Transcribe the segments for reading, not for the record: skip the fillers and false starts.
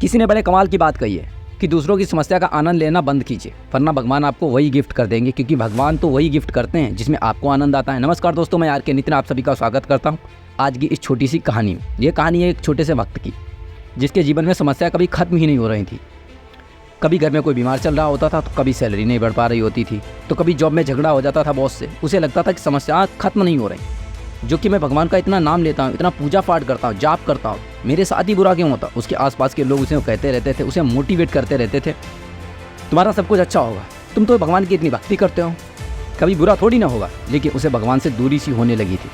किसी ने बड़े कमाल की बात कही है कि दूसरों की समस्या का आनंद लेना बंद कीजिए, वरना भगवान आपको वही गिफ्ट कर देंगे, क्योंकि भगवान तो वही गिफ्ट करते हैं जिसमें आपको आनंद आता है। नमस्कार दोस्तों, मैं आर के नितिन आप सभी का स्वागत करता हूं आज की इस छोटी सी कहानी में। ये कहानी है एक छोटे से वक्त की, जिसके जीवन में समस्या कभी खत्म ही नहीं हो रही थी। कभी घर में कोई बीमार चल रहा होता था, तो कभी सैलरी नहीं बढ़ पा रही होती थी, तो कभी जॉब में झगड़ा हो जाता था बॉस से। उसे लगता था कि समस्या खत्म नहीं हो रही। जो कि मैं भगवान का इतना नाम लेता हूँ, इतना पूजा पाठ करता हूँ, जाप करता हूँ, मेरे साथ ही बुरा क्यों होता। उसके आसपास के लोग उसे कहते रहते थे, उसे मोटिवेट करते रहते थे, तुम्हारा सब कुछ अच्छा होगा, तुम तो भगवान की इतनी भक्ति करते हो, कभी बुरा थोड़ी ना होगा। लेकिन उसे भगवान से दूरी सी होने लगी थी।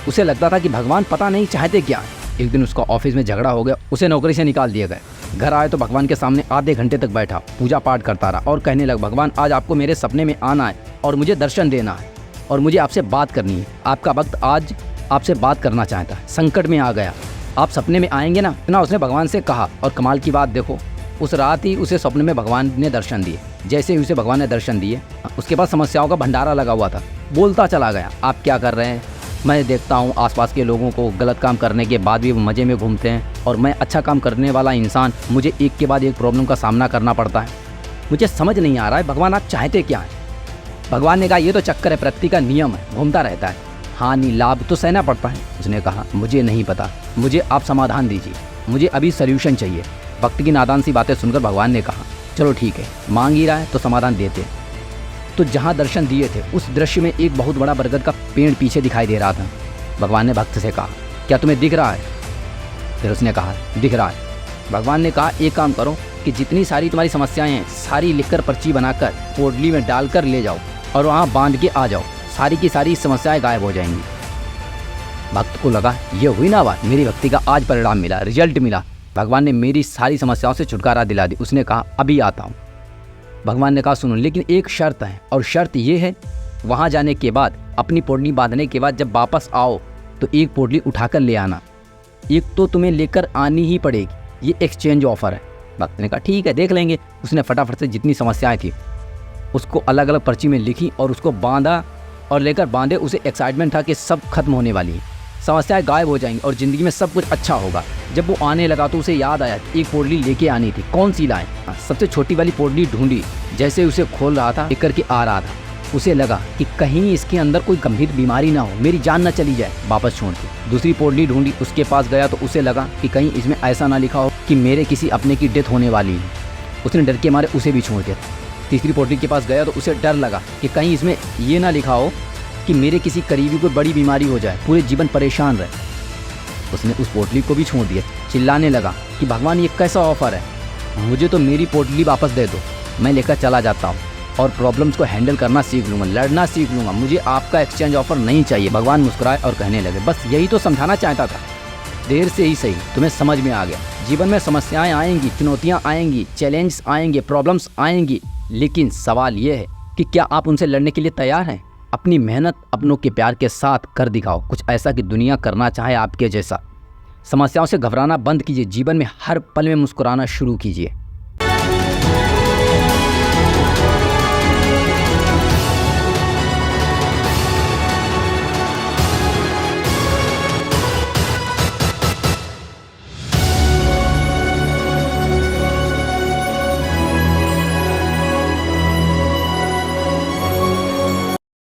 उसे लगता था कि भगवान पता नहीं चाहते क्या है। एक दिन उसका ऑफिस में झगड़ा हो गया, उसे नौकरी से निकाल दिया गया। घर आए तो भगवान के सामने आधे घंटे तक बैठा, पूजा पाठ करता रहा और कहने लगा, भगवान आज आपको मेरे सपने में आना है और मुझे दर्शन देना है और मुझे आपसे बात करनी है। आपका वक्त आज आपसे बात करना चाहता है, संकट में आ गया, आप सपने में आएंगे ना। इतना उसने भगवान से कहा। और कमाल की बात देखो, उस रात ही उसे सपने में भगवान ने दर्शन दिए। जैसे ही उसे भगवान ने दर्शन दिए, उसके पास समस्याओं का भंडारा लगा हुआ था। बोलता चला गया, आप क्या कर रहे हैं, मैं देखता हूँ आसपास के लोगों को गलत काम करने के बाद भी वो मज़े में घूमते हैं, और मैं अच्छा काम करने वाला इंसान, मुझे एक के बाद एक प्रॉब्लम का सामना करना पड़ता है। मुझे समझ नहीं आ रहा है भगवान आप चाहते क्या हैं। भगवान ने कहा, ये तो चक्कर है, प्रकृति का नियम है, घूमता रहता है, हानि लाभ तो सहना पड़ता है। उसने कहा, मुझे नहीं पता, मुझे आप समाधान दीजिए, मुझे अभी सल्यूशन चाहिए। वक्त की नादान सी बातें सुनकर भगवान ने कहा, चलो ठीक है, मांग ही रहा है तो समाधान देते हैं। तो जहाँ दर्शन दिए थे उस दृश्य में एक बहुत बड़ा बरगद का पेड़ पीछे दिखाई दे रहा था। भगवान ने भक्त से कहा, क्या तुम्हें दिख रहा है? फिर उसने कहा, दिख रहा है। भगवान ने कहा, एक काम करो कि जितनी सारी तुम्हारी समस्याएं हैं सारी लिखकर पर्ची बनाकर पोटली में डालकर ले जाओ और वहाँ बांध के आ जाओ, सारी की सारी समस्याएं गायब हो जाएंगी। भक्त को लगा, ये हुई ना बात, मेरी भक्ति का आज परिणाम मिला, रिजल्ट मिला, भगवान ने मेरी सारी समस्याओं से छुटकारा दिला दी। उसने कहा, अभी आता हूँ। भगवान ने कहा, सुनो, लेकिन एक शर्त है, और शर्त ये है, वहाँ जाने के बाद अपनी पोटली बांधने के बाद जब वापस आओ तो एक पोटली उठाकर ले आना, एक तो तुम्हें लेकर आनी ही पड़ेगी, ये एक्सचेंज ऑफर है। भक्त ने कहा, ठीक है, देख लेंगे। उसने फटाफट से जितनी समस्याएं थी उसको अलग अलग पर्ची में लिखी और उसको बांधा और लेकर बांधे। उसे एक्साइटमेंट था कि सब खत्म होने वाली है, समस्याएं गायब हो जाएंगी और ज़िंदगी में सब कुछ अच्छा होगा। जब वो आने लगा तो उसे याद आया कि एक पोटली लेके आनी थी, कौन सी लाएं। सबसे छोटी वाली पोटली ढूंढी, जैसे उसे खोल रहा था लेकर के आ रहा था, उसे लगा कि कहीं इसके अंदर कोई गंभीर बीमारी ना हो, मेरी जान ना चली जाए, वापस छोड़ दी। दूसरी पोटली ढूंढी, उसके पास गया तो उसे लगा कि कहीं इसमें ऐसा ना लिखा हो कि मेरे किसी अपने की डेथ होने वाली है, उसने डर के मारे उसे भी छोड़ दिया। तीसरी पोटली के पास गया तो उसे डर लगा कि कहीं इसमें ये ना लिखा हो कि मेरे किसी करीबी को बड़ी बीमारी हो जाए, पूरे जीवन परेशान रहे, उसने उस पोटली को भी छोड़ दिया। चिल्लाने लगा कि भगवान ये कैसा ऑफर है, मुझे तो मेरी पोटली वापस दे दो, मैं लेकर चला जाता हूँ और प्रॉब्लम्स को हैंडल करना सीख लूँगा, लड़ना सीख लूँगा, मुझे आपका एक्सचेंज ऑफर नहीं चाहिए। भगवान मुस्कुराए और कहने लगे, बस यही तो समझाना चाहता था, देर से ही सही तुम्हें समझ में आ गया। जीवन में समस्याएं आएंगी, चुनौतियां आएंगी, चैलेंज आएंगे, प्रॉब्लम्स आएंगी, लेकिन सवाल ये है कि क्या आप उनसे लड़ने के लिए तैयार हैं? अपनी मेहनत अपनों के प्यार के साथ कर दिखाओ, कुछ ऐसा कि दुनिया करना चाहे आपके जैसा। समस्याओं से घबराना बंद कीजिए, जीवन में हर पल में मुस्कुराना शुरू कीजिए।